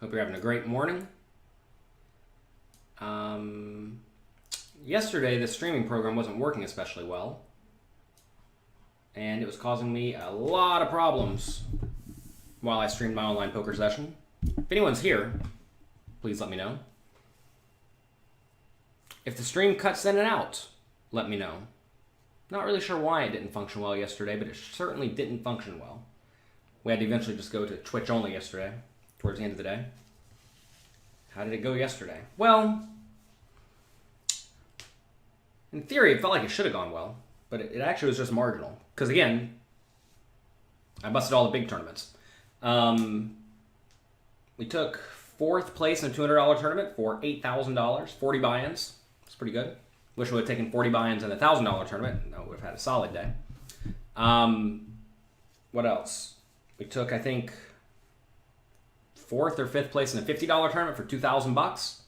Hope you're having a great morning. Yesterday, the streaming program wasn't working especially well, and it was causing me a lot of problems while I streamed my online poker session. If anyone's here, please let me know. If the stream cuts in and out, let me know. Not really sure why it didn't function well yesterday, but it certainly didn't function well. We had to eventually just go to Twitch only yesterday, towards the end of the day. How did it go yesterday? Well, in theory, it felt like it should have gone well, but it actually was just marginal. Because again, I busted all the big tournaments. We took 4th place in a $200 tournament for $8,000, 40 buy-ins. It's pretty good. Wish we would have taken 40 buy-ins in a $1,000 tournament. No, we would have had a solid day. What else? We took, I think, 4th or 5th place in a $50 tournament for $2,000 bucks.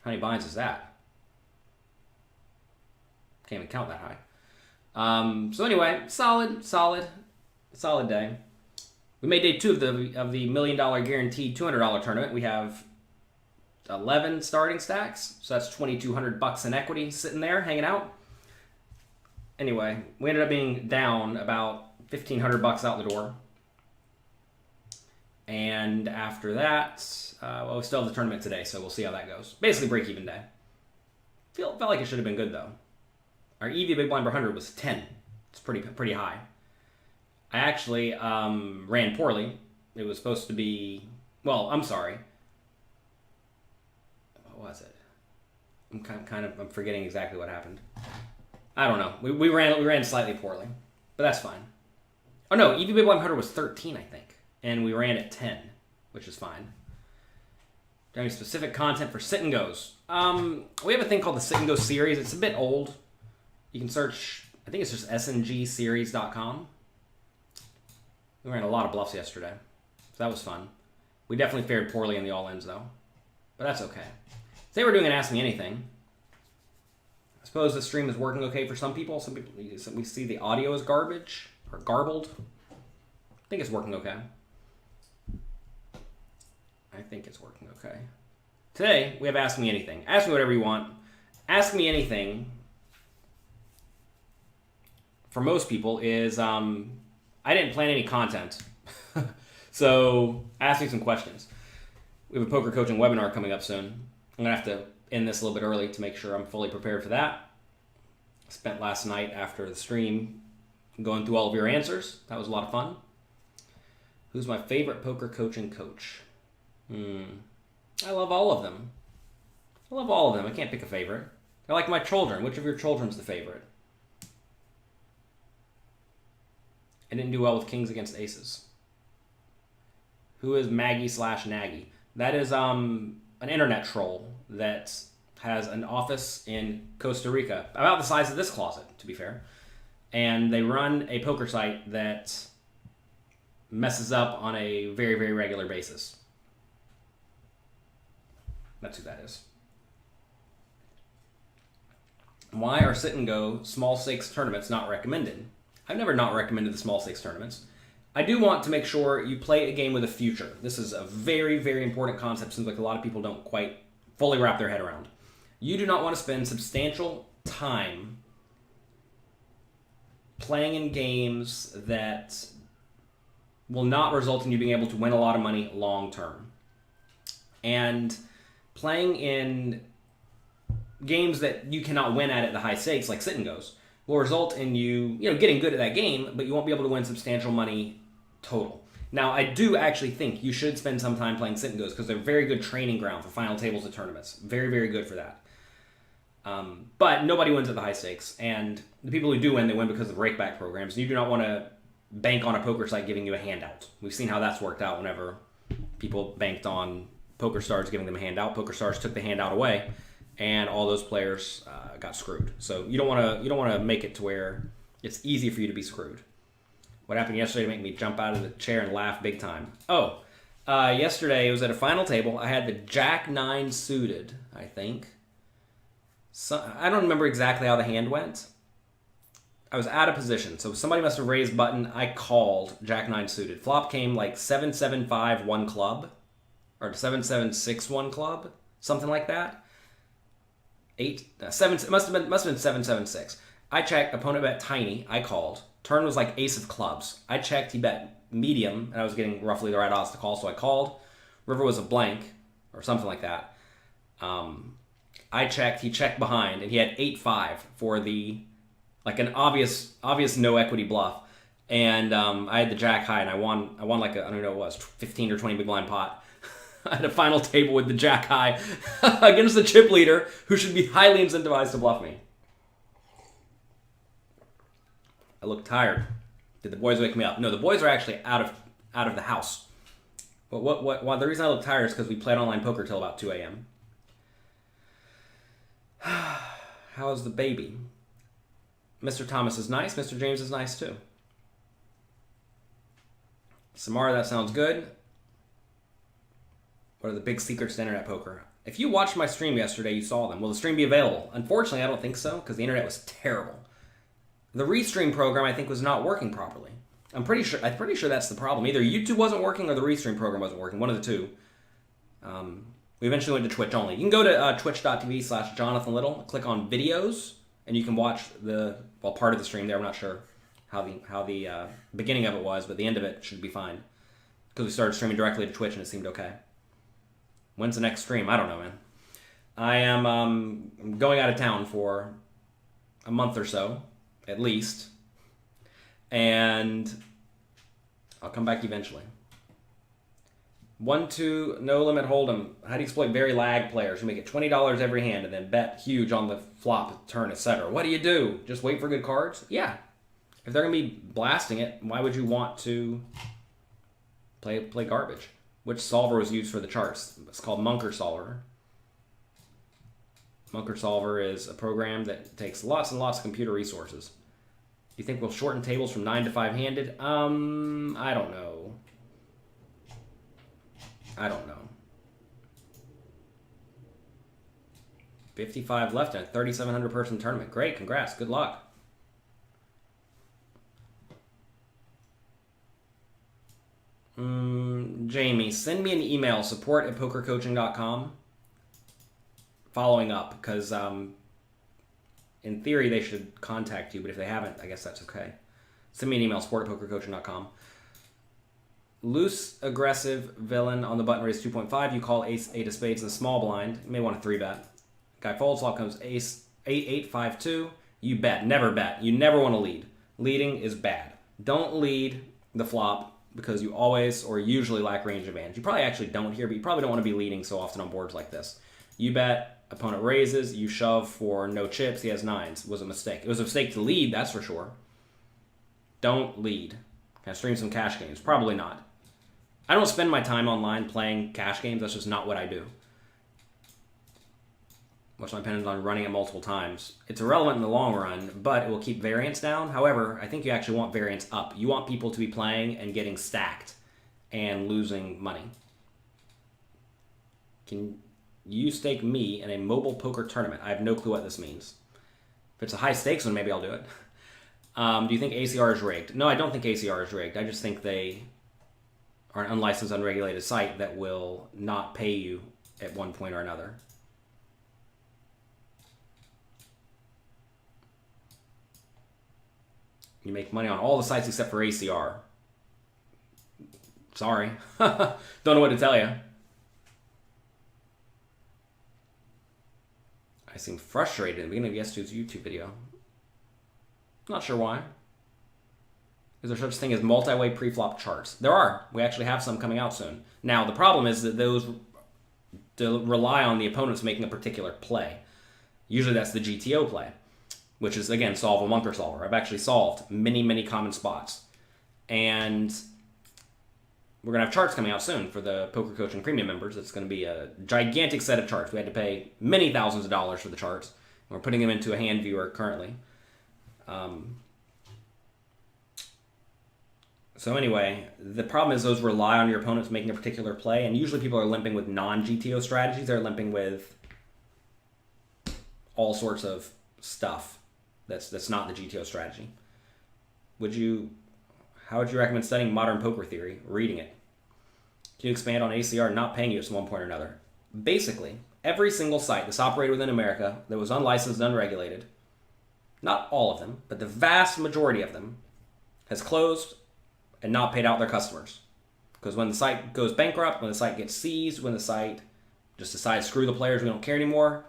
How many buy-ins is that? Can't even count that high. So anyway, solid day. We made day 2 of the $1 million guaranteed $200 tournament. We have 11 starting stacks, so that's $2,200 in equity sitting there hanging out. Anyway, we ended up being down about $1,500 out the door. And after that, well, we still have the tournament today, so we'll see how that goes. Basically, break-even day. Felt like it should have been good, though. Our EV big blind per 100 was 10. It's pretty high. I actually ran poorly. It was supposed to be... Well, I'm sorry. What was it? I'm forgetting exactly what happened. I don't know. We ran slightly poorly, but that's fine. Oh no, EV big blind per 100 was 13, I think, and we ran at 10, which is fine. Do you have any specific content for sit and goes? We have a thing called the sit and go series. It's a bit old. You can search. I think it's just sngseries.com. We ran a lot of bluffs yesterday, so that was fun. We definitely fared poorly in the all-ins, though. But that's okay. Today we're doing an Ask Me Anything. I suppose the stream is working okay for some people. Some people, we see the audio is garbage, or garbled. I think it's working okay. Today, we have Ask Me Anything. Ask me whatever you want. Ask Me Anything, for most people, is... I didn't plan any content, so ask me some questions. We have a poker coaching webinar coming up soon. I'm going to have to end this a little bit early to make sure I'm fully prepared for that. I spent last night after the stream going through all of your answers. That was a lot of fun. Who's my favorite poker coaching coach? I love all of them. I can't pick a favorite. I like my children. Which of your children's the favorite? I didn't do well with kings against aces. Who is Maggie/Nagy? That is an internet troll that has an office in Costa Rica, about the size of this closet, to be fair. And they run a poker site that messes up on a very, very regular basis. That's who that is. Why are sit and go small stakes tournaments not recommended? I've never not recommended the small stakes tournaments. I do want to make sure you play a game with a future. This is a very, very important concept, seems like a lot of people don't quite fully wrap their head around. You do not want to spend substantial time playing in games that will not result in you being able to win a lot of money long term. And playing in games that you cannot win at the high stakes, like sit and goes, will result in you getting good at that game, but you won't be able to win substantial money total. Now, I do actually think you should spend some time playing sit and goes because they're very good training ground for final tables of tournaments. Very, very good for that. But nobody wins at the high stakes, and the people who do win, they win because of breakback programs. You do not want to bank on a poker site giving you a handout. We've seen how that's worked out whenever people banked on PokerStars giving them a handout. PokerStars took the handout away, and all those players got screwed. So you don't want to make it to where it's easy for you to be screwed. What happened yesterday to make me jump out of the chair and laugh big time? Yesterday it was at a final table. I had the Jack 9 suited, I think. So, I don't remember exactly how the hand went. I was out of position, so somebody must have raised button. I called Jack 9 suited. Flop came like 7-7-5, 1 club. or 7761 club, something like that. 7. It must have been 776. I checked. Opponent bet tiny. I called. Turn was like ace of clubs. I checked. He bet medium, and I was getting roughly the right odds to call, so I called. River was a blank or something like that. I checked. He checked behind, and he had 8-5 for the like an obvious no equity bluff. And I had the jack high, and I won like I don't know what it was, 15 or 20 big blind pot. I had a final table with the jack high against the chip leader, who should be highly incentivized to bluff me. I look tired. Did the boys wake me up? No, the boys are actually out of the house. But why the reason I look tired is because we played online poker till about 2 a.m. How's the baby? Mr. Thomas is nice. Mr. James is nice too. Samara, that sounds good. What are the big secrets to internet poker? If you watched my stream yesterday, you saw them. Will the stream be available? Unfortunately, I don't think so, because the internet was terrible. The restream program, I think, was not working properly. I'm pretty sure that's the problem. Either YouTube wasn't working or the restream program wasn't working. One of the two. We eventually went to Twitch only. You can go to twitch.tv/JonathanLittle, click on videos, and you can watch part of the stream there. I'm not sure how the beginning of it was, but the end of it should be fine. Because we started streaming directly to Twitch and it seemed okay. When's the next stream? I don't know, man. I am going out of town for a month or so, at least. And I'll come back eventually. 1-2, no limit hold'em. How do you exploit very lag players who make it $20 every hand and then bet huge on the flop, turn, etc.? What do you do? Just wait for good cards? Yeah. If they're going to be blasting it, why would you want to play garbage? Which solver was used for the charts? It's called Munker Solver. Munker Solver is a program that takes lots and lots of computer resources. Do you think we'll shorten tables from 9 to 5-handed? I don't know. I don't know. 55 left in a 3,700 person tournament. Great, congrats, good luck. Jamie, send me an email, support@pokercoaching.com, following up, because in theory they should contact you, but if they haven't, I guess that's okay. Send me an email, support@pokercoaching.com. Loose, aggressive villain on the button raise 2.5. You call ace 8 of spades in the small blind. You may want to 3-bet. Guy folds, flop comes ace 8-8-5-2. You bet. Never bet. You never want to lead. Leading is bad. Don't lead the flop because you always or usually lack range advantage. You probably actually don't here, but you probably don't want to be leading so often on boards like this. You bet. Opponent raises. You shove for no chips. He has 9s. It was a mistake. It was a mistake to lead, that's for sure. Don't lead. Can I stream some cash games? Probably not. I don't spend my time online playing cash games. That's just not what I do. Which depends on running it multiple times. It's irrelevant in the long run, but it will keep variance down. However, I think you actually want variance up. You want people to be playing and getting stacked and losing money. Can you stake me in a mobile poker tournament? I have no clue what this means. If it's a high stakes one, maybe I'll do it. Do you think ACR is rigged? No, I don't think ACR is rigged. I just think they are an unlicensed, unregulated site that will not pay you at one point or another. You make money on all the sites except for ACR. Sorry. Don't know what to tell you. I seem frustrated at the beginning of yesterday's YouTube video. Not sure why. Is there such thing as multi-way pre-flop charts? There are. We actually have some coming out soon. Now, the problem is that those rely on the opponents making a particular play. Usually that's the GTO play, which is, again, solve a Munker Solver. I've actually solved many, many common spots. And we're going to have charts coming out soon for the Poker Coaching Premium members. It's going to be a gigantic set of charts. We had to pay many thousands of dollars for the charts. We're putting them into a hand viewer currently. So anyway, the problem is those rely on your opponents making a particular play, and usually people are limping with non-GTO strategies. They're limping with all sorts of stuff that's not the GTO strategy. How would you recommend studying modern poker theory? Reading it. Can you expand on ACR not paying you at one point or another? Basically, every single site that's operated within America that was unlicensed and unregulated, not all of them, but the vast majority of them, has closed and not paid out their customers. Because when the site goes bankrupt, when the site gets seized, when the site just decides, screw the players, we don't care anymore,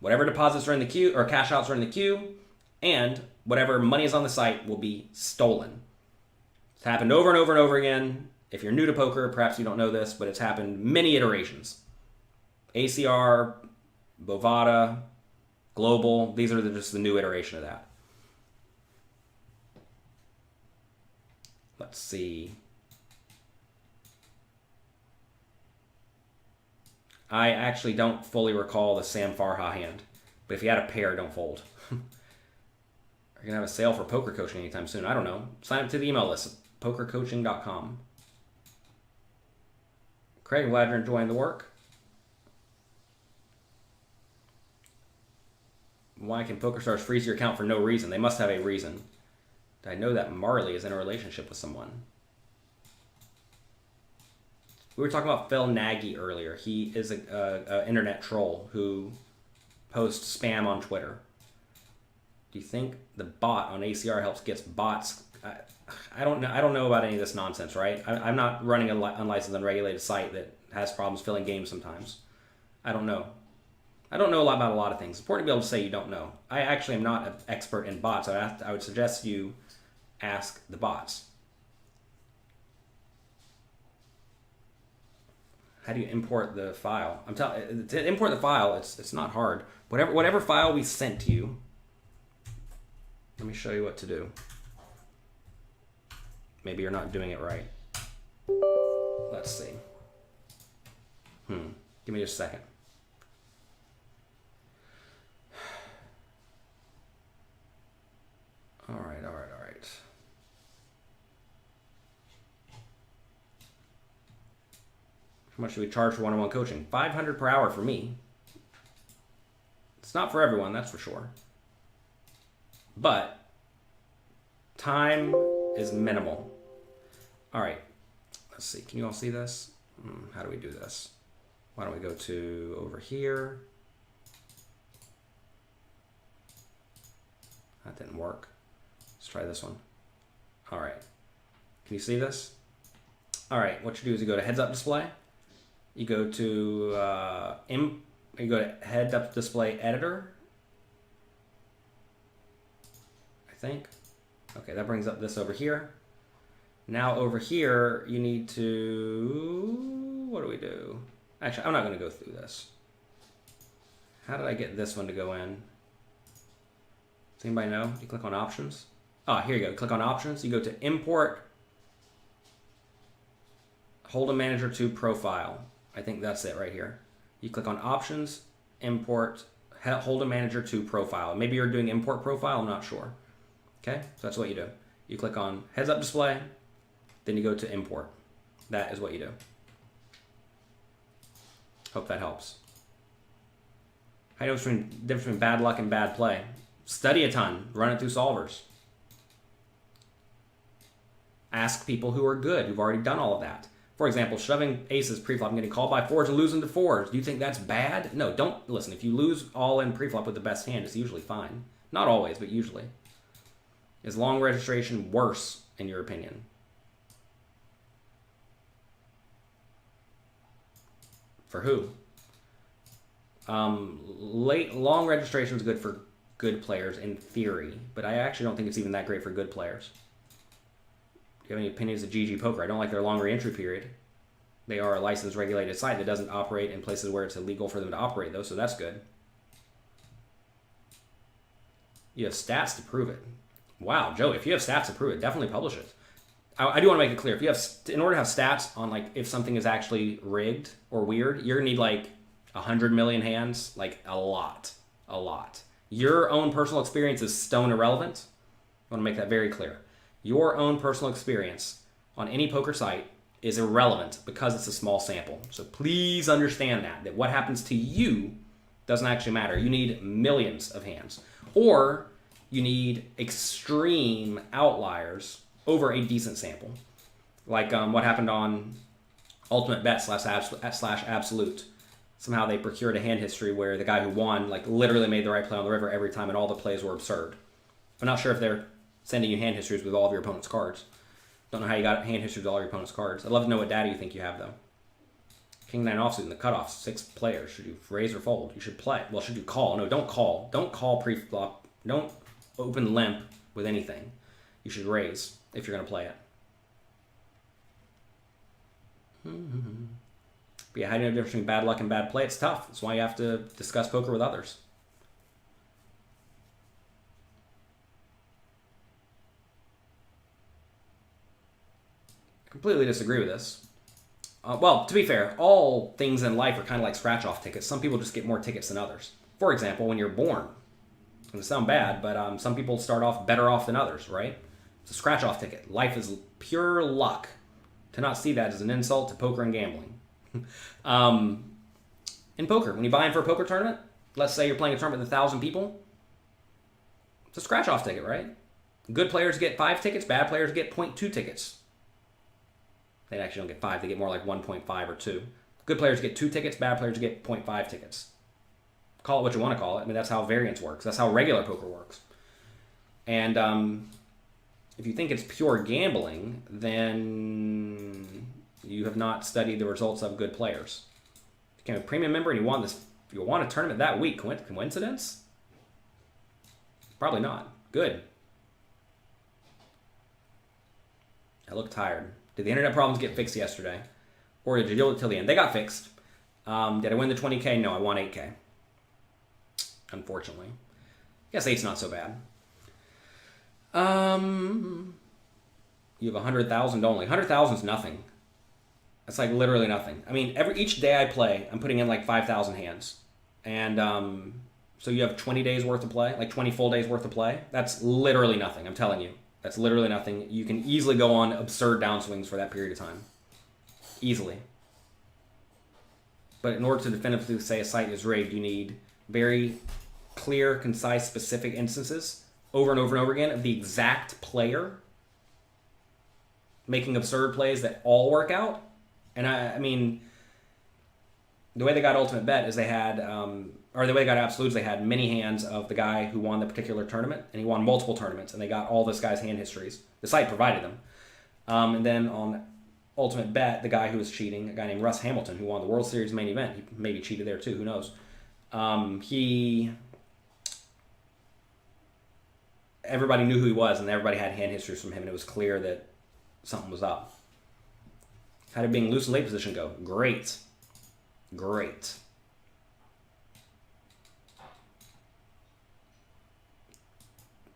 whatever deposits are in the queue, or cash outs are in the queue, and whatever money is on the site will be stolen. It's happened over and over and over again. If you're new to poker, perhaps you don't know this, but it's happened many iterations. ACR, Bovada, Global, these are just the new iteration of that. Let's see. I actually don't fully recall the Sam Farha hand, but if you had a pair, don't fold. Are you going to have a sale for poker coaching anytime soon? I don't know. Sign up to the email list, pokercoaching.com. Craig, glad you're enjoying the work. Why can PokerStars freeze your account for no reason? They must have a reason. I know that Marley is in a relationship with someone. We were talking about Phil Nagy earlier. He is a internet troll who posts spam on Twitter. Do you think the bot on ACR helps gets bots? I don't know. I don't know about any of this nonsense, right? I'm not running an unlicensed, unregulated site that has problems filling games sometimes. I don't know. I don't know a lot about a lot of things. It's important to be able to say you don't know. I actually am not an expert in bots. I would suggest you ask the bots. How do you import the file? I'm telling to import the file. It's not hard. Whatever file we sent to you. Let me show you what to do. Maybe you're not doing it right. Let's see. Give me just a second. All right. How much do we charge for one-on-one coaching? $500 per hour for me. It's not for everyone, that's for sure. But time is minimal. All right, let's see. Can you all see this? How do we do this? Why don't we go to over here? That didn't work. Let's try this one. All right. Can you see this? All right, what you do is you go to heads up display. You go to you go to heads up display editor. I think. Okay, that brings up this over here. Now over here, you need to, what do we do? Actually, I'm not going to go through this. How did I get this one to go in? Does anybody know? You click on options. Here you go. Click on options. You go to import Hold'em Manager to profile. I think that's it right here. You click on options, import Hold'em Manager to profile. Maybe you're doing import profile. I'm not sure. Okay, so that's what you do. You click on heads up display, then you go to import. That is what you do. Hope that helps. How do you know the difference between bad luck and bad play? Study a ton. Run it through solvers. Ask people who are good, who've already done all of that. For example, shoving aces pre-flop and getting called by fours and losing to fours. Do you think that's bad? No, don't listen. If you lose all in pre-flop with the best hand, it's usually fine. Not always, but usually. Is long registration worse, in your opinion? For who? Long registration is good for good players in theory, but I actually don't think it's even that great for good players. Do you have any opinions of GG Poker? I don't like their long re-entry period. They are a licensed, regulated site that doesn't operate in places where it's illegal for them to operate, though, so that's good. You have stats to prove it. Wow, Joe, if you have stats to prove it, definitely publish it. I do want to make it clear. If you have, in order to have stats on like if something is actually rigged or weird, you're gonna need like 100 million hands, like a lot. Your own personal experience is stone irrelevant. I want to make that very clear. Your own personal experience on any poker site is irrelevant because it's a small sample. So please understand that what happens to you doesn't actually matter. You need millions of hands, or you need extreme outliers over a decent sample. Like what happened on ultimate bet slash absolute. Somehow they procured a hand history where the guy who won like literally made the right play on the river every time, and all the plays were absurd. I'm not sure if they're sending you hand histories with all of your opponent's cards. Don't know how you got hand histories with all your opponent's cards. I'd love to know what data you think you have, though. King 9 offsuit in the cutoff, 6 players. Should you raise or fold? You should play. Well, should you call? No, don't call. Don't call pre-flop. Don't open limp with anything. You should raise if you're going to play it. But yeah, how do you know the difference between bad luck and bad play? It's tough. That's why you have to discuss poker with others. Completely disagree with this. Well, to be fair, all things in life are kind of like scratch-off tickets. Some people just get more tickets than others. For example, when you're born, it's going to sound bad, but some people start off better off than others, right? It's a scratch-off ticket. Life is pure luck. To not see that as an insult to poker and gambling. In poker, when you buy in for a poker tournament, let's say you're playing a tournament with 1,000 people, it's a scratch-off ticket, right? Good players get 5 tickets, bad players get 0.2 tickets. They actually don't get 5, they get more like 1.5 or 2. Good players get 2 tickets, bad players get 0.5 tickets. Call it what you want to call it. I mean, that's how variance works. That's how regular poker works. And if you think it's pure gambling, then you have not studied the results of good players. If you became a premium member and you won a tournament that week, coincidence? Probably not. Good. I look tired. Did the internet problems get fixed yesterday? Or did you deal with it till the end? They got fixed. Did I win the 20K? No, I won 8K. Unfortunately. I guess 8's not so bad. You have 100,000 only. 100,000 is nothing. That's like literally nothing. I mean, each day I play, I'm putting in like 5,000 hands. And so you have 20 days worth of play, like 20 full days worth of play. That's literally nothing, I'm telling you. That's literally nothing. You can easily go on absurd downswings for that period of time. Easily. But in order to definitively say a site is rigged, you need very clear, concise, specific instances over and over and over again of the exact player making absurd plays that all work out. And I mean, the way they got Ultimate Bet is they had, or the way they got Absolutes, they had many hands of the guy who won the particular tournament, and he won multiple tournaments, and they got all this guy's hand histories. The site provided them. And then on Ultimate Bet, the guy who was cheating, a guy named Russ Hamilton, who won the World Series main event, he maybe cheated there too, who knows. Everybody knew who he was, and everybody had hand histories from him, and it was clear that something was up. How did being loose in late position go? Great. Great.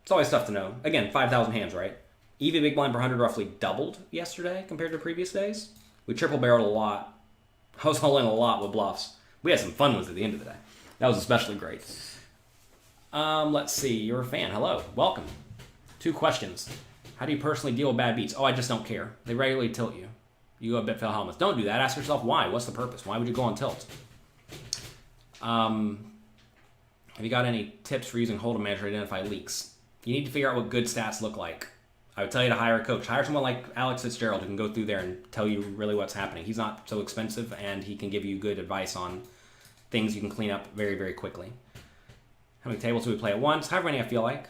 It's always tough to know. Again, 5,000 hands, right? EV big blind per 100 roughly doubled yesterday compared to previous days. We triple barreled a lot. I was all in a lot with bluffs. We had some fun ones at the end of the day. That was especially great. Let's see. You're a fan. Hello. Welcome. 2 questions. How do you personally deal with bad beats? Oh, I just don't care. They regularly tilt you. You go Bitfail helmets. Don't do that. Ask yourself why. What's the purpose? Why would you go on tilt? Have you got any tips for using Hold'em Manager to identify leaks? You need to figure out what good stats look like. I would tell you to hire a coach. Hire someone like Alex Fitzgerald who can go through there and tell you really what's happening. He's not so expensive, and he can give you good advice on things you can clean up very, very quickly. How many tables do we play at once? However many I feel like.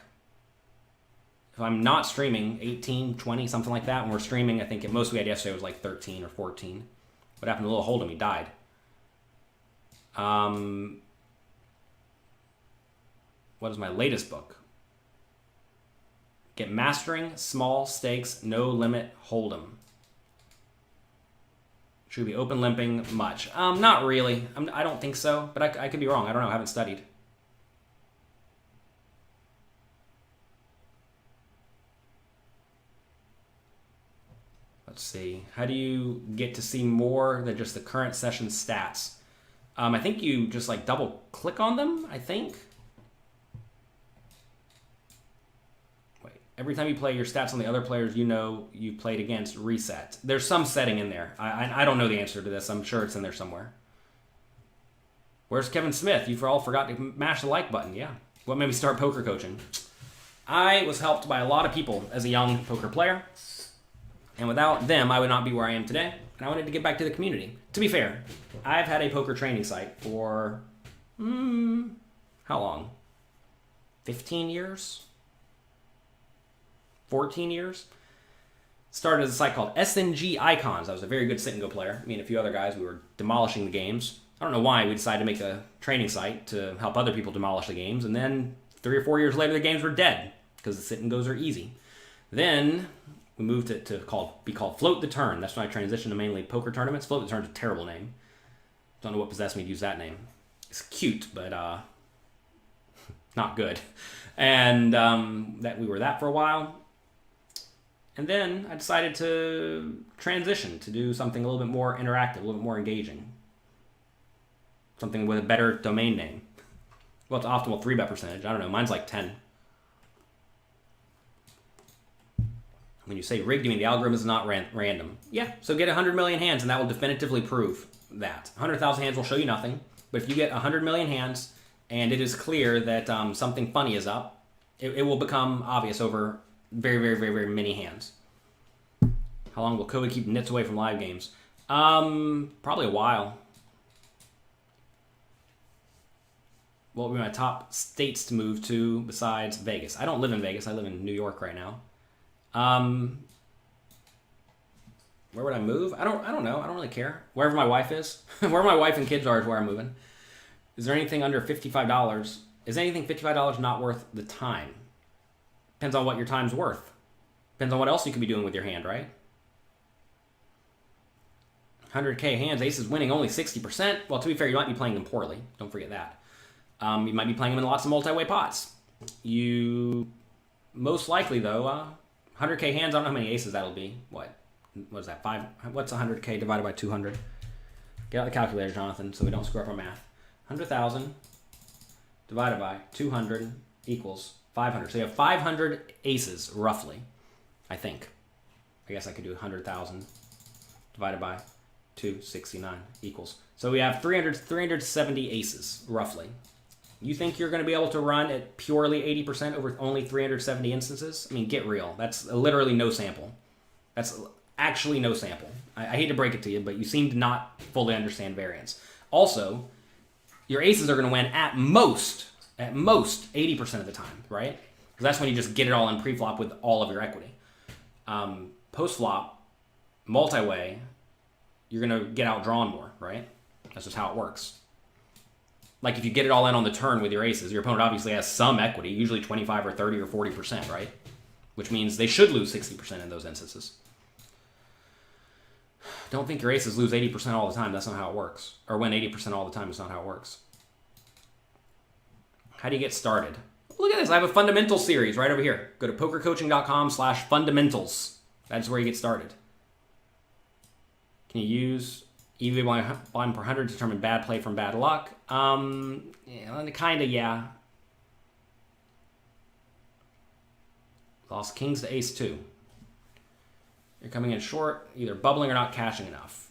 If I'm not streaming, 18, 20, something like that. When we're streaming, I think at most we had yesterday was like 13 or 14. What happened to Little Hold'em? He died. What is my latest book? Get Mastering Small Stakes No Limit Hold'em. Should we be open limping much? Not really. I don't think so, but I could be wrong. I don't know. I haven't studied. Let's see. How do you get to see more than just the current session stats? I think you just like double click on them, I think. Wait, every time you play your stats on the other players you know you played against reset. There's some setting in there. I don't know the answer to this. I'm sure it's in there somewhere. Where's Kevin Smith? You all forgot to mash the like button. Yeah. What made me start poker coaching? I was helped by a lot of people as a young poker player. And without them, I would not be where I am today. and I wanted to give back to the community. To be fair, I've had a poker training site for, how long? 15 years? 14 years? Started as a site called SNG Icons. I was a very good sit-and-go player. Me and a few other guys, we were demolishing the games. I don't know why we decided to make a training site to help other people demolish the games, and then 3 or 4 years later, the games were dead because the sit-and-goes are easy. Then we moved it to be called Float the Turn. That's when I transitioned to mainly poker tournaments. Float the Turn's a terrible name. Don't know what possessed me to use that name. It's cute, but not good. And that we were that for a while. And then I decided to transition to do something a little bit more interactive, a little bit more engaging. Something with a better domain name. Well, it's optimal 3-bet percentage. I don't know. Mine's like 10. When you say rigged, you mean the algorithm is not random. Yeah, so get 100 million hands, and that will definitively prove that. 100,000 hands will show you nothing, but if you get 100 million hands, and it is clear that something funny is up, it will become obvious over very, very, very, very many hands. How long will COVID keep nits away from live games? Probably a while. What would be my top states to move to besides Vegas? I don't live in Vegas. I live in New York right now. Where would I move? I don't know. I don't really care. Wherever my wife is. Wherever my wife and kids are is where I'm moving. Is there anything under $55? Is anything $55 not worth the time? Depends on what your time's worth. Depends on what else you could be doing with your hand, right? 100K hands, aces winning only 60%. Well, to be fair, you might be playing them poorly. Don't forget that. You might be playing them in lots of multi-way pots. You most likely, though, 100K hands, I don't know how many aces that'll be. What is that, 5? What's 100K divided by 200? Get out the calculator, Jonathan, so we don't screw up our math. 100,000 divided by 200 equals 500. So you have 500 aces, roughly, I think. I guess I could do 100,000 divided by 269 equals. So we have 370 aces, roughly. You think you're going to be able to run at purely 80% over only 370 instances? I mean, get real. That's literally no sample. That's actually no sample. I hate to break it to you, but you seem to not fully understand variance. Also, your aces are going to win at most 80% of the time, right? Because that's when you just get it all in pre-flop with all of your equity. Post-flop, multi-way, you're going to get outdrawn more, right? That's just how it works. Like if you get it all in on the turn with your aces, your opponent obviously has some equity, usually 25 or 30 or 40%, right? Which means they should lose 60% in those instances. Don't think your aces lose 80% all the time. That's not how it works. Or win 80% all the time. It's not how it works. How do you get started? Look at this. I have a fundamental series right over here. Go to pokercoaching.com/fundamentals. That's where you get started. Can you use EV volume per 100 to determine bad play from bad luck? Yeah, kind of, yeah. Lost kings to ace 2. You're coming in short, either bubbling or not cashing enough.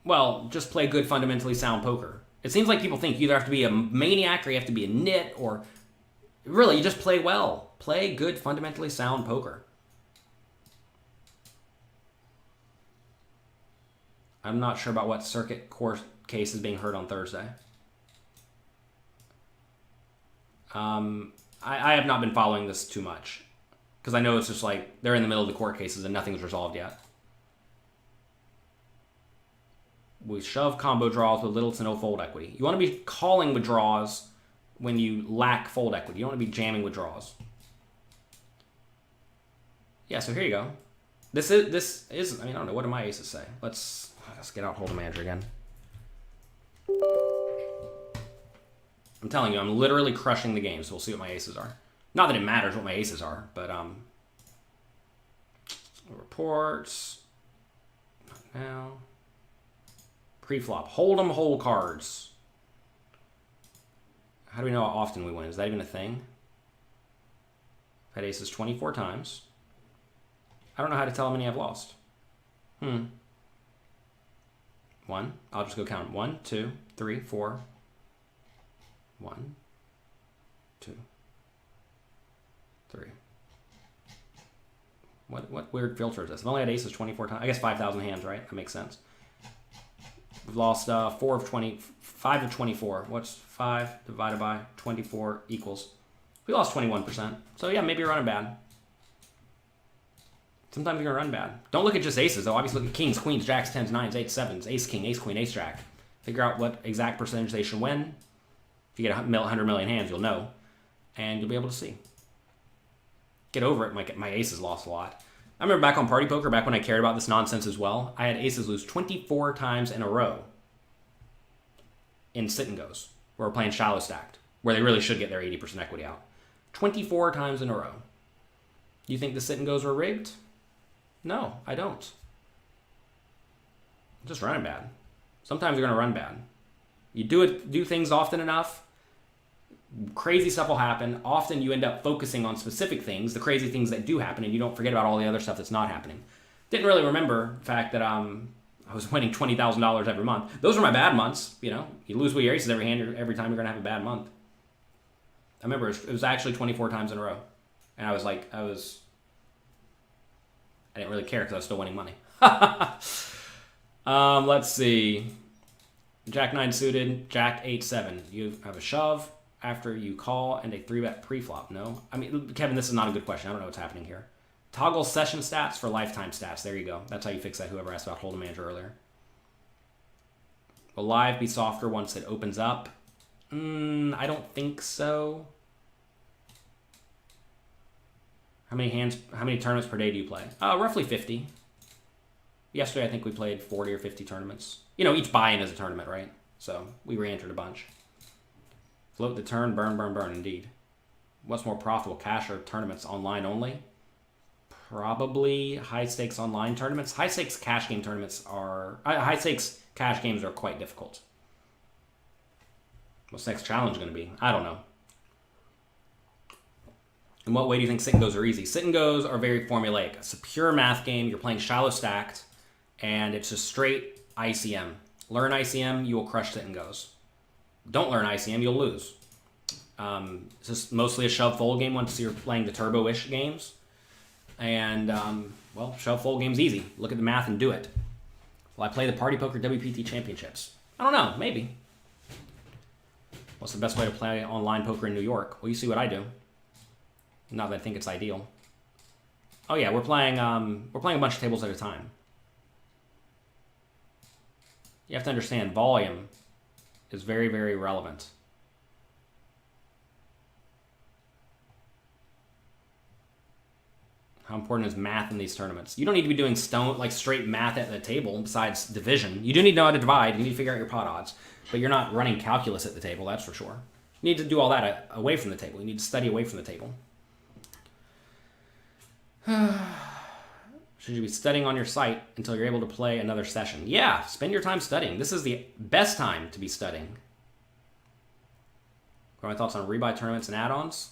Well, just play good, fundamentally sound poker. It seems like people think you either have to be a maniac or you have to be a nit, or really, you just play well. Play good, fundamentally sound poker. I'm not sure about what circuit court case is being heard on Thursday. I have not been following this too much, because I know it's just like they're in the middle of the court cases and nothing's resolved yet. We shove combo draws with little to no fold equity. You want to be calling with draws when you lack fold equity. You don't want to be jamming with draws. Yeah, so here you go. This is I mean, I don't know, what do my aces say? Let's get out Hold'em Manager again. I'm telling you, I'm literally crushing the game, so we'll see what my aces are. Not that it matters what my aces are, but reports. Not now. Pre-flop. Hold'em hole cards. How do we know how often we win? Is that even a thing? I've had aces 24 times. I don't know how to tell how many I've lost. 1. I'll just go count. 1, 2, 3, 4. 1, 2, 3, What weird filter is this? I've only had aces 24 times. I guess 5,000 hands, right? That makes sense. We've lost 4 of 20, 5 of 24. What's 5 divided by 24 equals? We lost 21%. So yeah, maybe you're running bad. Sometimes you're going to run bad. Don't look at just aces, though. Obviously, look at kings, queens, jacks, tens, nines, eights, sevens, ace, king, ace, queen, ace, jack. Figure out what exact percentage they should win. If you get 100 million hands, you'll know. And you'll be able to see. Get over it. My aces lost a lot. I remember back on Party Poker, back when I cared about this nonsense as well, I had aces lose 24 times in a row in sit and goes, where we're playing shallow stacked, where they really should get their 80% equity out. 24 times in a row. You think the sit and goes were rigged? No, I don't. I'm just running bad. Sometimes you're going to run bad. You do things often enough, crazy stuff will happen. Often you end up focusing on specific things, the crazy things that do happen, and you don't forget about all the other stuff that's not happening. Didn't really remember the fact that I was winning $20,000 every month. Those were my bad months. You know, you lose with your aces every time you're going to have a bad month. I remember it was actually 24 times in a row. And I didn't really care because I was still winning money. Let's see. Jack 9 suited, Jack 8 7. You have a shove after you call and a 3-bet pre-flop. No? I mean, Kevin, this is not a good question. I don't know what's happening here. Toggle session stats for lifetime stats. There you go. That's how you fix that, whoever asked about Hold'em Manager earlier. Will live be softer once it opens up? I don't think so. How many tournaments per day do you play? Roughly 50. Yesterday, I think we played 40 or 50 tournaments. You know, each buy-in is a tournament, right? So we re-entered a bunch. Float the turn, burn, burn, burn, indeed. What's more profitable, cash or tournaments online only? Probably high-stakes online tournaments. High-stakes cash game tournaments are... high-stakes cash games are quite difficult. What's the next challenge going to be? I don't know. In what way do you think sit and goes are easy? Sit and goes are very formulaic. It's a pure math game. You're playing shallow stacked, and it's just straight ICM. Learn ICM, you will crush sit and goes. Don't learn ICM, you'll lose. It's just mostly a shove fold game once you're playing the turbo-ish games. And, well, shove fold game's easy. Look at the math and do it. Will I play the Party Poker WPT Championships? I don't know, maybe. What's the best way to play online poker in New York? Well, you see what I do. Not that I think it's ideal. Oh yeah, we're playing a bunch of tables at a time. You have to understand volume is very, very relevant. How important is math in these tournaments? You don't need to be doing straight math at the table besides division. You do need to know how to divide. You need to figure out your pot odds. But you're not running calculus at the table, that's for sure. You need to do all that away from the table. You need to study away from the table. Should you be studying on your site until you're able to play another session? Yeah, spend your time studying. This is the best time to be studying. What are my thoughts on rebuy tournaments and add-ons?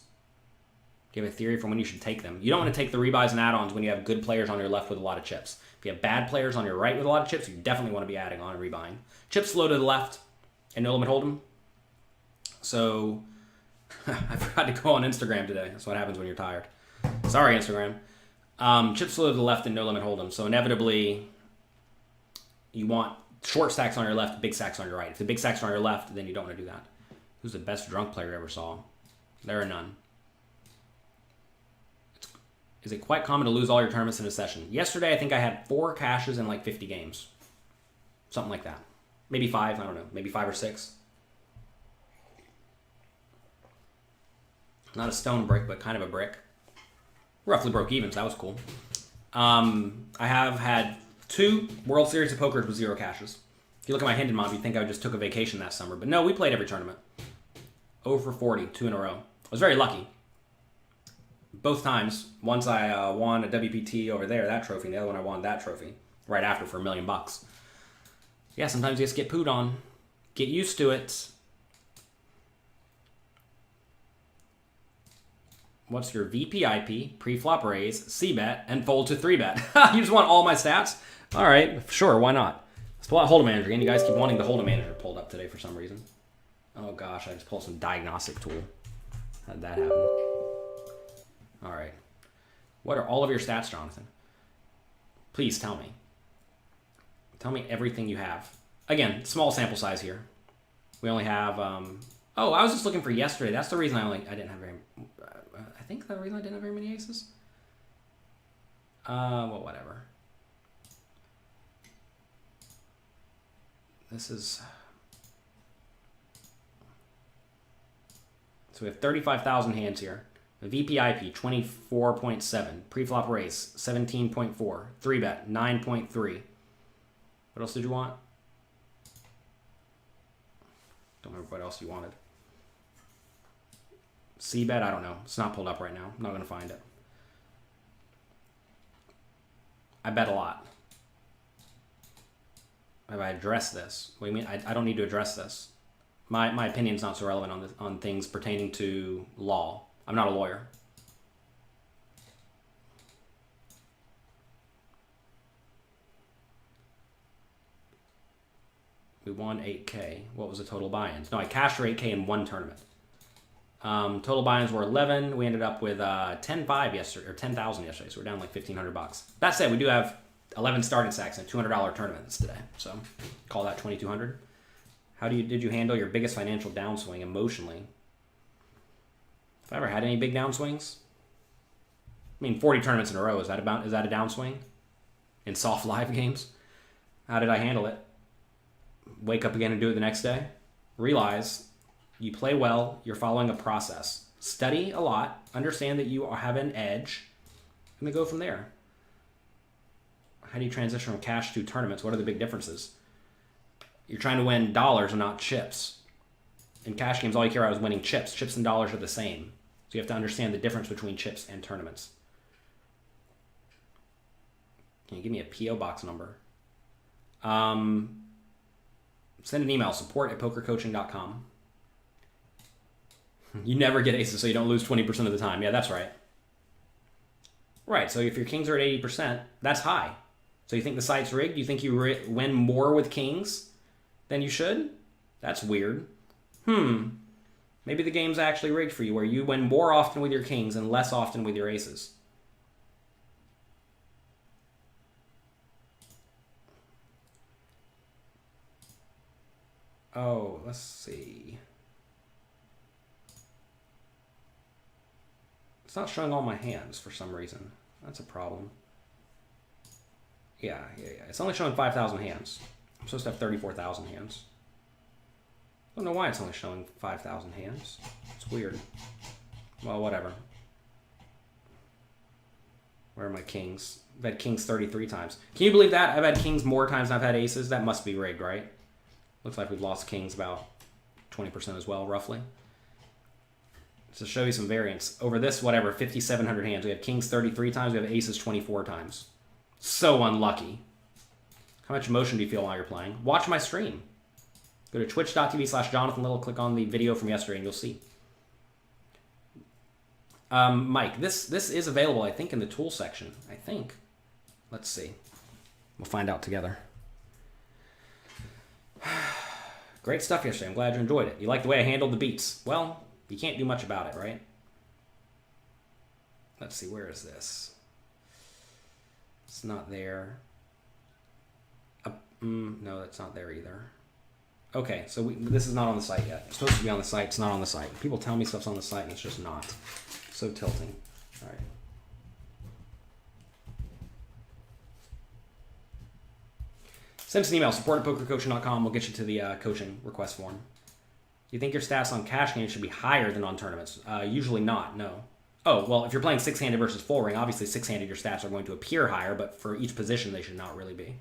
Do you have a theory for when you should take them? You don't want to take the rebuys and add-ons when you have good players on your left with a lot of chips. If you have bad players on your right with a lot of chips, you definitely want to be adding on and rebuying. Chips flow to the left and no limit hold'em. So, I forgot to go on Instagram today. That's what happens when you're tired. Sorry, Instagram. Chips flow to the left and no limit hold'em. So inevitably, you want short stacks on your left, big stacks on your right. If the big stacks are on your left, then you don't want to do that. Who's the best drunk player you ever saw? There are none. Is it quite common to lose all your tournaments in a session? Yesterday, I think I had 4 cashes in like 50 games. Something like that. Maybe 5, I don't know. Maybe 5 or 6. Not a stone brick, but kind of a brick. Roughly broke even, so that was cool. I have had 2 World Series of Poker with 0 cashes. If you look at my Hendon mob, you'd think I just took a vacation that summer. But no, we played every tournament. 0 for 40, 2 in a row. I was very lucky. Both times. Once I won a WPT over there, that trophy, and the other one I won that trophy right after for $1 million. Yeah, sometimes you just get pooed on. Get used to it. What's your VPIP, pre-flop raise, C-bet, and fold to 3-bet? You just want all my stats? All right, sure, why not? Let's pull out Hold'em Manager again. You guys keep wanting the Hold'em Manager pulled up today for some reason. Oh gosh, I just pulled some diagnostic tool. How did that happen? All right. What are all of your stats, Jonathan? Please tell me. Tell me everything you have. Again, small sample size here. We only have... oh, I was just looking for yesterday. That's the reason I didn't have very... I think the reason I didn't have very many aces. Well, whatever. This is... So we have 35,000 hands here. VPIP, 24.7. Preflop race, 17.4. 3-bet, 9.3. What else did you want? Don't remember what else you wanted. C-bet, I don't know. It's not pulled up right now. I'm not going to find it. I bet a lot. Have I addressed this? What do you mean? I don't need to address this. My opinion's not so relevant on things pertaining to law. I'm not a lawyer. We won 8K. What was the total buy-ins? No, I cashed for 8K in one tournament. Total buy-ins were 11. We ended up with 10,500 yesterday, or 10,000 yesterday. So we're down like $1,500. That said, we do have 11 starting stacks and a $200 tournament today. So call that 2,200. How did you handle your biggest financial downswing emotionally? Have I ever had any big downswings? I mean, 40 tournaments in a row. Is that a downswing? In soft live games? How did I handle it? Wake up again and do it the next day? Realize you play well, you're following a process. Study a lot, understand that you have an edge, and then go from there. How do you transition from cash to tournaments? What are the big differences? You're trying to win dollars and not chips. In cash games, all you care about is winning chips. Chips and dollars are the same. So you have to understand the difference between chips and tournaments. Can you give me a P.O. box number? Send an email, support@pokercoaching.com. You never get aces, so you don't lose 20% of the time. Yeah, that's right. Right, so if your kings are at 80%, that's high. So you think the site's rigged? You think you win more with kings than you should? That's weird. Maybe the game's actually rigged for you, where you win more often with your kings and less often with your aces. Oh, let's see. It's not showing all my hands for some reason. That's a problem. Yeah. It's only showing 5,000 hands. I'm supposed to have 34,000 hands. I don't know why it's only showing 5,000 hands. It's weird. Well, whatever. Where are my kings? I've had kings 33 times. Can you believe that? I've had kings more times than I've had aces. That must be rigged, right? Looks like we've lost kings about 20% as well, roughly. So show you some variance. Over this, whatever, 5,700 hands. We have kings 33 times. We have aces 24 times. So unlucky. How much emotion do you feel while you're playing? Watch my stream. Go to twitch.tv/Jonathan Little. Click on the video from yesterday and you'll see. Mike, this is available, I think, in the tool section. I think. Let's see. We'll find out together. Great stuff yesterday. I'm glad you enjoyed it. You like the way I handled the beats. Well, you can't do much about it, right? Let's see. Where is this? It's not there. No, that's not there either. Okay, so this is not on the site yet. It's supposed to be on the site. It's not on the site. People tell me stuff's on the site, and it's just not. So tilting. All right. Send us an email, support@pokercoaching.com. We'll get you to the coaching request form. Do you think your stats on cash games should be higher than on tournaments? Usually not, no. Oh, well, if you're playing six-handed versus full ring, obviously six-handed your stats are going to appear higher, but for each position they should not really be.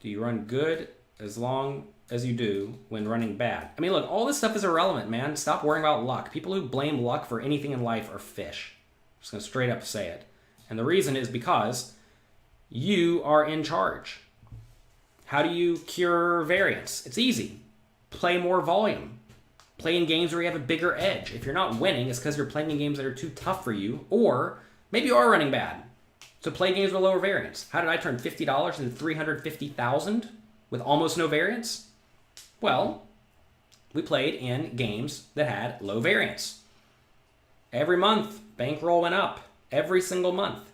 Do you run good as long as you do when running bad? I mean, look, all this stuff is irrelevant, man. Stop worrying about luck. People who blame luck for anything in life are fish. I'm just going to straight up say it. And the reason is because you are in charge. How do you cure variance? It's easy. Play more volume. Play in games where you have a bigger edge. If you're not winning, it's because you're playing in games that are too tough for you, or maybe you are running bad. So play games with lower variance. How did I turn $50 into $350,000? with almost no variance? Well, we played in games that had low variance. Every month, bankroll went up. Every single month.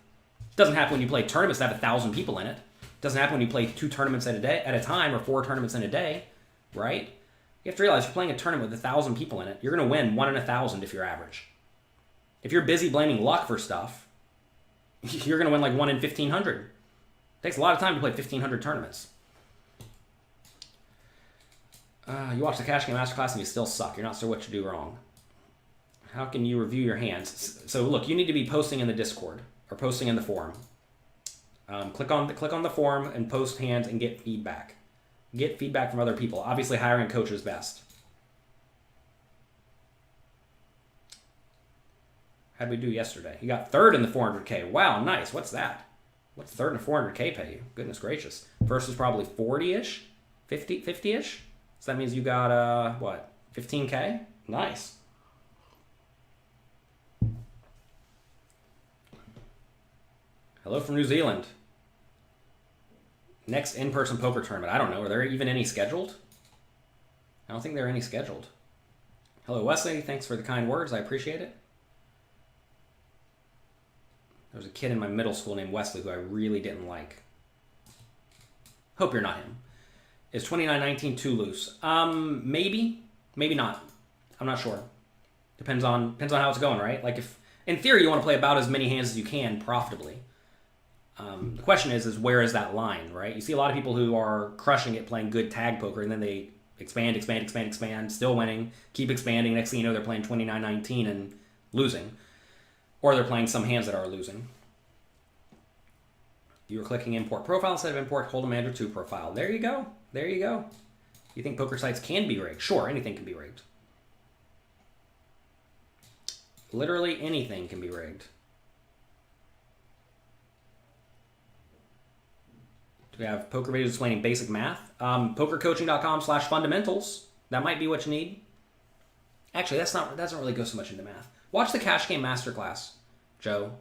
Doesn't happen when you play tournaments that have 1,000 people in it. Doesn't happen when you play 2 tournaments at a time or 4 tournaments in a day, right? You have to realize if you're playing a tournament with 1,000 people in it, you're going to win 1 in 1,000 if you're average. If you're busy blaming luck for stuff, you're going to win like 1 in 1,500. It takes a lot of time to play 1,500 tournaments. You watch the Cash Game Masterclass and you still suck. You're not sure what to do wrong. How can you review your hands? So look, you need to be posting in the Discord or posting in the forum. Click on the forum and post hands and get feedback. Get feedback from other people. Obviously, hiring a coach is best. How'd we do yesterday? You got 3rd in the 400K. Wow, nice. What's that? What's 3rd in the 400K pay you? Goodness gracious. First was probably 40-ish, 50-ish. So that means you got, what, 15K? Nice. Hello from New Zealand. Next in-person poker tournament. I don't know. Are there even any scheduled? I don't think there are any scheduled. Hello, Wesley. Thanks for the kind words. I appreciate it. There was a kid in my middle school named Wesley who I really didn't like. Hope you're not him. Is 29-19 too loose? Maybe. Maybe not. I'm not sure. Depends on how it's going, right? Like if, in theory, you want to play about as many hands as you can profitably. The question is where is that line, right? You see a lot of people who are crushing it playing good tag poker, and then they expand, still winning, keep expanding. Next thing you know, they're playing 29-19 and losing. Or they're playing some hands that are losing. You were clicking import profile instead of import Hold'em Manager 2 profile. There you go. There you go. You think poker sites can be rigged? Sure, anything can be rigged. Literally anything can be rigged. Do we have poker videos explaining basic math? Pokercoaching.com/fundamentals. That might be what you need. Actually, that doesn't really go so much into math. Watch the Cash Game Masterclass, Joe.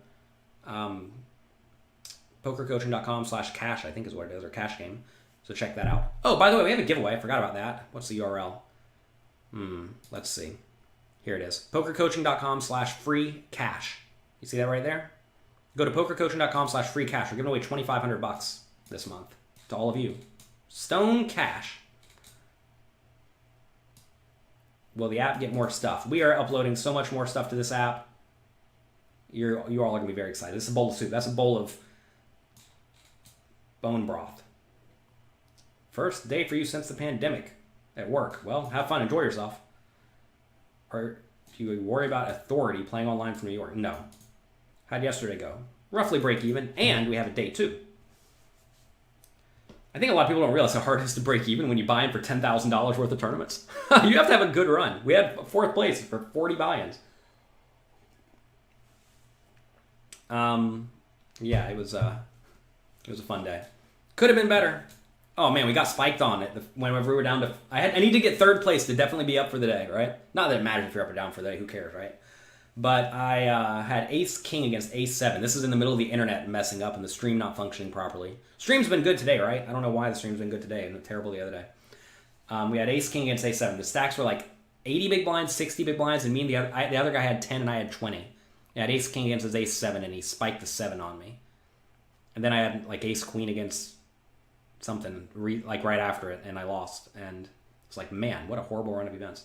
Pokercoaching.com/cash, I think is what it is, or Cash Game. So check that out. Oh, by the way, we have a giveaway. I forgot about that. What's the URL? Let's see. Here it is. Pokercoaching.com/free-cash. You see that right there? Go to pokercoaching.com/free-cash. We're giving away $2,500 this month to all of you. Stone cash. Will the app get more stuff? We are uploading so much more stuff to this app. You all are going to be very excited. This is a bowl of soup. That's a bowl of bone broth. First day for you since the pandemic at work. Well, have fun. Enjoy yourself. Or do you worry about authority playing online from New York? No. How'd yesterday go? Roughly break even, and we have a day 2. I think a lot of people don't realize how hard it is to break even when you buy in for $10,000 worth of tournaments. You have to have a good run. We had 4th place for 40 buy-ins. Yeah, it was a fun day. Could have been better. Oh man, we got spiked on it whenever we were down to. I need to get 3rd place to definitely be up for the day, right? Not that it matters if you're up or down for the day. Who cares, right? But I had Ace King against Ace 7. This is in the middle of the internet messing up and the stream not functioning properly. Stream's been good today, right? I don't know why the stream's been good today and terrible the other day. We had Ace King against Ace 7. The stacks were like 80 big blinds, 60 big blinds, and me and the other guy had 10 and I had 20. I had Ace King against his Ace 7 and he spiked the 7 on me. And then I had like Ace Queen against something like right after it and I lost. And it's like, man, what a horrible run of events.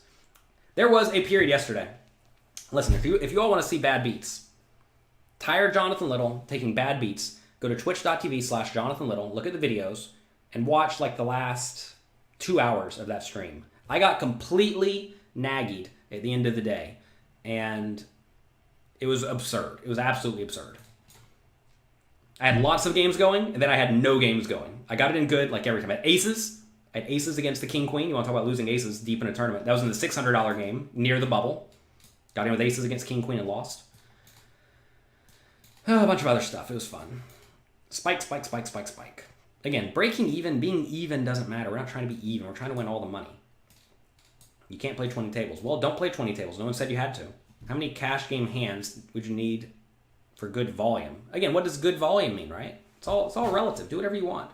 There was a period yesterday. Listen, if you all want to see bad beats, tired Jonathan Little taking bad beats, go to twitch.tv/Jonathan Little, look at the videos, and watch like the last 2 hours of that stream. I got completely naggied at the end of the day, and it was absurd. It was absolutely absurd. I had lots of games going, and then I had no games going. I got it in good like every time. I had aces. I had aces against the King Queen. You want to talk about losing aces deep in a tournament. That was in the $600 game, near the bubble. Got in with aces against King Queen and lost. Oh, a bunch of other stuff. It was fun. Spike. Again, breaking even, being even doesn't matter. We're not trying to be even. We're trying to win all the money. You can't play 20 tables. Well, don't play 20 tables. No one said you had to. How many cash game hands would you need for good volume? Again, what does good volume mean, right? It's all relative. Do whatever you want.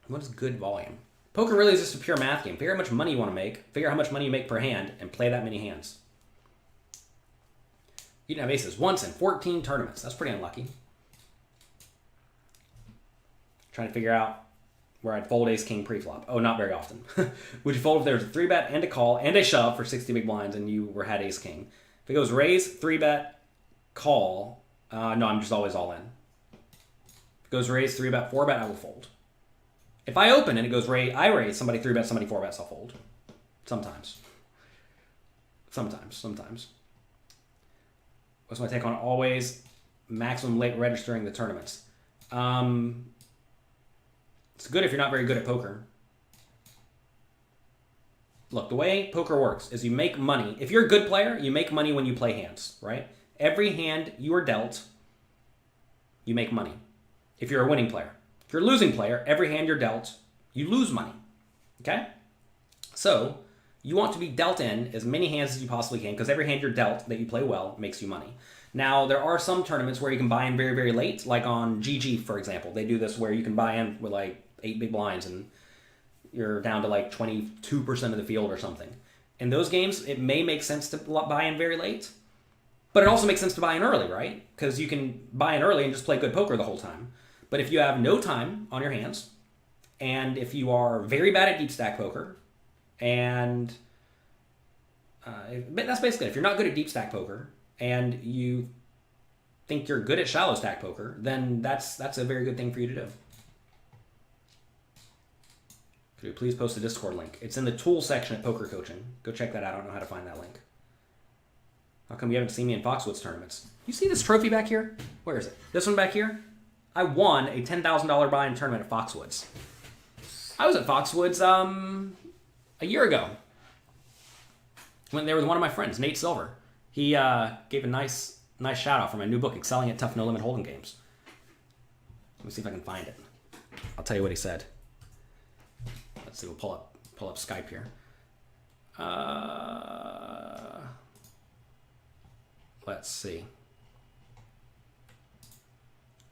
What is good volume? Poker really is just a pure math game. Figure out how much money you want to make, figure out how much money you make per hand, and play that many hands. You didn't have aces once in 14 tournaments. That's pretty unlucky. Trying to figure out where I'd fold ace king pre-flop. Oh, not very often. Would you fold if there was a 3-bet and a call and a shove for 60 big blinds and you had ace king? If it goes raise, 3-bet, call, no, I'm just always all in. If it goes raise, 3-bet, 4-bet, I will fold. If I open and it goes raise, I raise, somebody 3-bet, somebody 4-bets, I'll fold. Sometimes. Sometimes. What's my take on always maximum late registering the tournaments? It's good if you're not very good at poker. Look, the way poker works is you make money. If you're a good player, you make money when you play hands, right? Every hand you are dealt, you make money. If you're a winning player. If you're a losing player, every hand you're dealt, you lose money. Okay? So, you want to be dealt in as many hands as you possibly can because every hand you're dealt that you play well makes you money. Now, there are some tournaments where you can buy in very, very late, like on GG, for example. They do this where you can buy in with like 8 big blinds and you're down to like 22% of the field or something. In those games, it may make sense to buy in very late, but it also makes sense to buy in early, right? Because you can buy in early and just play good poker the whole time. But if you have no time on your hands, and if you are very bad at deep stack poker, and that's basically it. If you're not good at deep stack poker, and you think you're good at shallow stack poker, then that's a very good thing for you to do. Could you please post the Discord link? It's in the tools section at Poker Coaching. Go check that out. I don't know how to find that link. How come you haven't seen me in Foxwoods tournaments? You see this trophy back here? Where is it? This one back here? I won a $10,000 buy-in tournament at Foxwoods. I was at Foxwoods a year ago. Went there with one of my friends, Nate Silver. He gave a nice shout out for my new book, Excelling at Tough No Limit Hold'em Games. Let me see if I can find it. I'll tell you what he said. Let's see. We'll pull up Skype here. Let's see.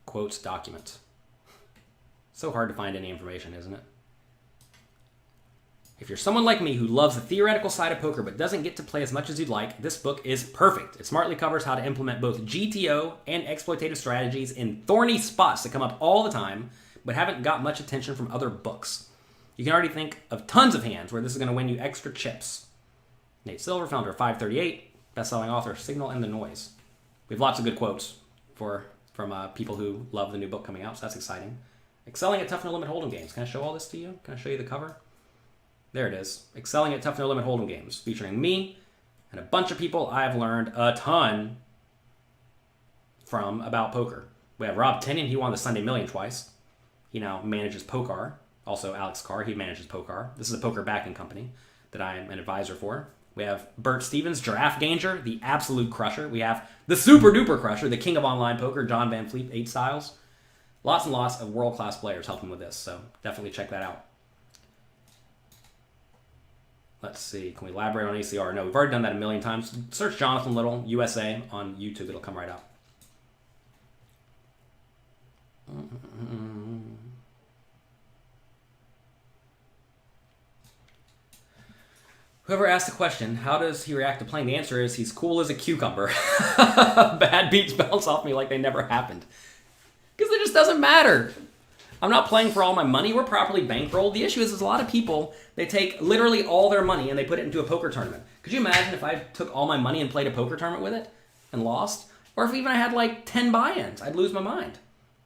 Quotes document. So hard to find any information, isn't it? If you're someone like me who loves the theoretical side of poker but doesn't get to play as much as you'd like, this book is perfect. It smartly covers how to implement both GTO and exploitative strategies in thorny spots that come up all the time but haven't got much attention from other books. You can already think of tons of hands where this is going to win you extra chips. Nate Silver, founder of 538, best-selling author of Signal and the Noise. We have lots of good quotes from people who love the new book coming out, so that's exciting. Excelling at Tough No Limit Hold'em Games. Can I show all this to you? Can I show you the cover? There it is. Excelling at Tough No Limit Hold'em Games, featuring me and a bunch of people I've learned a ton from about poker. We have Rob Tinian. He won the Sunday Million twice. He now manages Pokar. Also Alex Carr. He manages Pokar. This is a poker backing company that I am an advisor for. We have Bert Stevens, Giraffe Danger, the absolute crusher. We have the super duper crusher, the king of online poker, John Van Fleet, 8 Styles. Lots and lots of world-class players helping with this, so definitely check that out. Let's see. Can we elaborate on ACR? No, we've already done that a million times. Search Jonathan Little, USA, on YouTube. It'll come right up. Whoever asked the question, how does he react to playing? The answer is he's cool as a cucumber. Bad beats bounce off me like they never happened. Because it just doesn't matter. I'm not playing for all my money. We're properly bankrolled. The issue is a lot of people, they take literally all their money and they put it into a poker tournament. Could you imagine if I took all my money and played a poker tournament with it and lost? Or if even I had like 10 buy-ins, I'd lose my mind.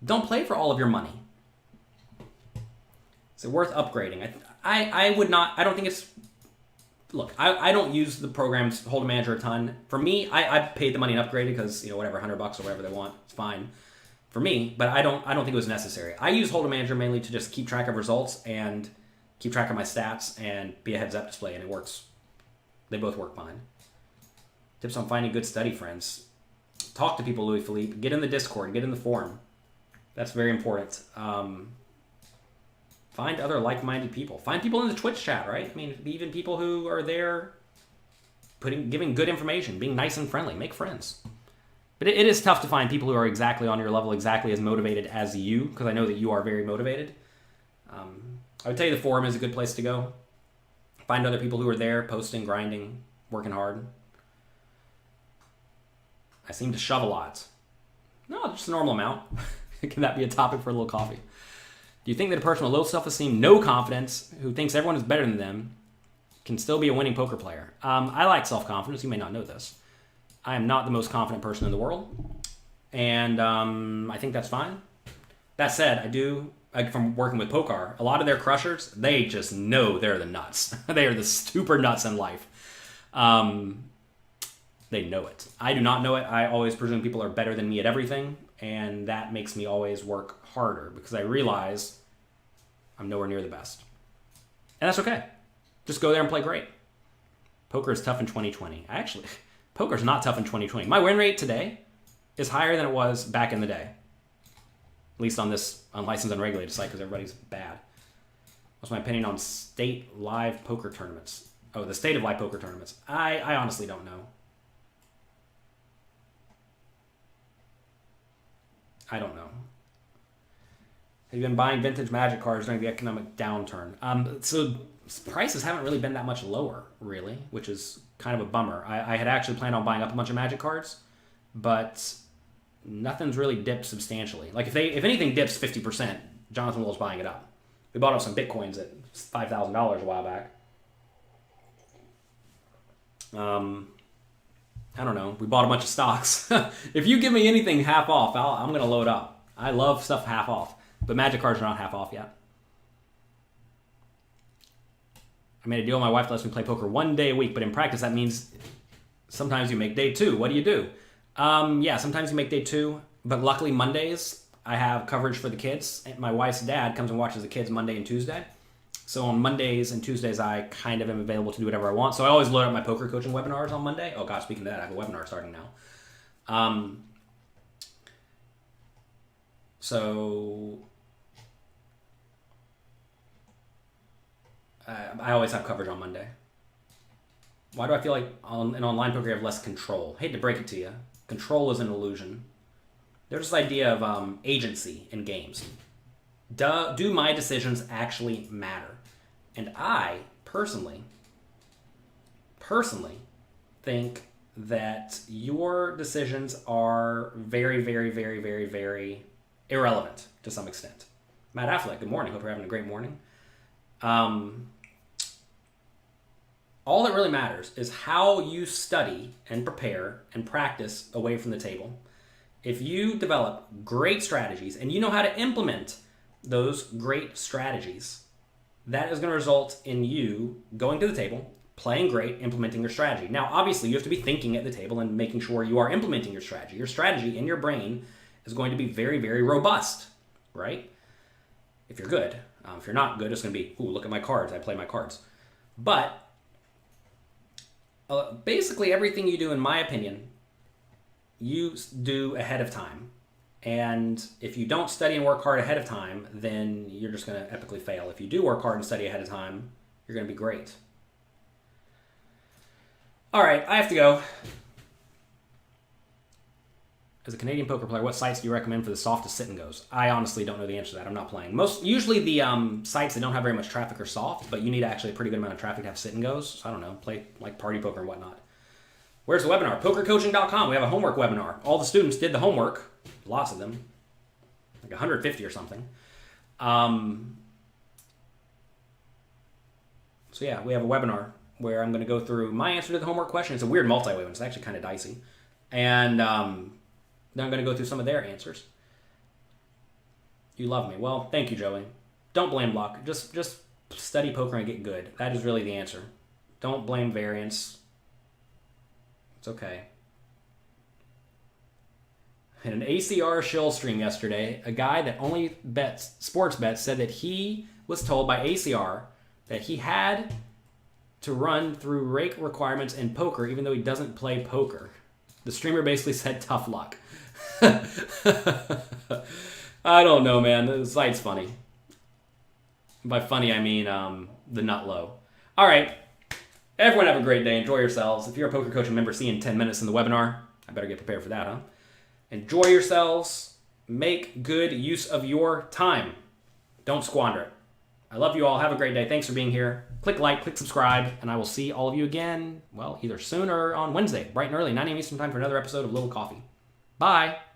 Don't play for all of your money. Is it worth upgrading? I would not. I don't think it's... Look, I don't use the programs Hold'em Manager a ton. For me, I paid the money and upgraded because, whatever, $100 or whatever they want, it's fine for me, but I don't think it was necessary. I use Hold'em Manager mainly to just keep track of results and keep track of my stats and be a heads-up display, and it works. They both work fine. Tips on finding good study friends. Talk to people, Louis Philippe. Get in the Discord. Get in the forum. That's very important. Find other like-minded people. Find people in the Twitch chat, right? I mean, even people who are there giving good information, being nice and friendly. Make friends. But it is tough to find people who are exactly on your level, exactly as motivated as you, because I know that you are very motivated. I would tell you the forum is a good place to go. Find other people who are there, posting, grinding, working hard. I seem to shove a lot. No, just a normal amount. Can that be a topic for a little coffee? Do you think that a person with low self-esteem, no confidence, who thinks everyone is better than them, can still be a winning poker player? I like self-confidence. You may not know this. I am not the most confident person in the world, and I think that's fine. That said, I do, from working with Pokar, a lot of their crushers, they just know they're the nuts. They are the super nuts in life. They know it. I do not know it. I always presume people are better than me at everything, and that makes me always work harder because I realize I'm nowhere near the best. And that's okay. Just go there and play great. Poker is tough in 2020. Poker's not tough in 2020. My win rate today is higher than it was back in the day. At least on this unlicensed, unregulated site because everybody's bad. What's my opinion on state live poker tournaments? Oh, the state of live poker tournaments. I honestly don't know. I don't know. Have you been buying vintage Magic cards during the economic downturn? So prices haven't really been that much lower, really, which is kind of a bummer. I had actually planned on buying up a bunch of Magic cards, but nothing's really dipped substantially. Like if anything dips 50%, Jonathan Will's buying it up. We bought up some Bitcoins at $5,000 a while back. I don't know. We bought a bunch of stocks. If you give me anything half off, I'm going to load up. I love stuff half off. But Magic cards are not half off yet. I made a deal. My wife lets me play poker 1 day a week. But in practice, that means sometimes you make day 2. What do you do? Yeah, sometimes you make day 2. But luckily, Mondays, I have coverage for the kids. My wife's dad comes and watches the kids Monday and Tuesday. So on Mondays and Tuesdays, I kind of am available to do whatever I want. So I always load up my poker coaching webinars on Monday. Oh, God, speaking of that, I have a webinar starting now. So I always have coverage on Monday. Why do I feel like in online poker you have less control? Hate to break it to you. Control is an illusion. There's this idea of agency in games. Do my decisions actually matter? And I personally think that your decisions are very, very, very, very, very irrelevant to some extent. Matt Affleck, good morning. Hope you're having a great morning. All that really matters is how you study and prepare and practice away from the table. If you develop great strategies and you know how to implement those great strategies, that is going to result in you going to the table, playing great, implementing your strategy. Now, obviously, you have to be thinking at the table and making sure you are implementing your strategy. Your strategy in your brain is going to be very, very robust, right? If you're good. If you're not good, it's going to be, ooh, look at my cards. I play my cards. But basically everything you do, in my opinion, you do ahead of time. And if you don't study and work hard ahead of time, then you're just going to epically fail. If you do work hard and study ahead of time, you're going to be great. All right, I have to go. As a Canadian poker player, what sites do you recommend for the softest sit-and-goes? I honestly don't know the answer to that. I'm not playing. Usually the sites that don't have very much traffic are soft, but you need actually a pretty good amount of traffic to have sit-and-goes. So I don't know, play like party poker and whatnot. Where's the webinar? Pokercoaching.com. We have a homework webinar. All the students did the homework. Lots of them. Like 150 or something. So yeah, we have a webinar where I'm going to go through my answer to the homework question. It's a weird multi-way one. It's actually kind of dicey. And then I'm going to go through some of their answers. You love me. Well, thank you, Joey. Don't blame luck. Just study poker and get good. That is really the answer. Don't blame variance. It's okay. In an ACR shill stream yesterday, a guy that only bets sports bets said that he was told by ACR that he had to run through rake requirements in poker even though he doesn't play poker. The streamer basically said tough luck. I don't know, man. The site's funny. By funny, I mean the nut low. All right. Everyone have a great day. Enjoy yourselves. If you're a Poker Coaching member, see you in 10 minutes in the webinar. I better get prepared for that, huh? Enjoy yourselves. Make good use of your time. Don't squander it. I love you all. Have a great day. Thanks for being here. Click like, click subscribe, and I will see all of you again, well, either soon or on Wednesday, bright and early, 9 a.m. Eastern Time for another episode of Little Coffee. Bye.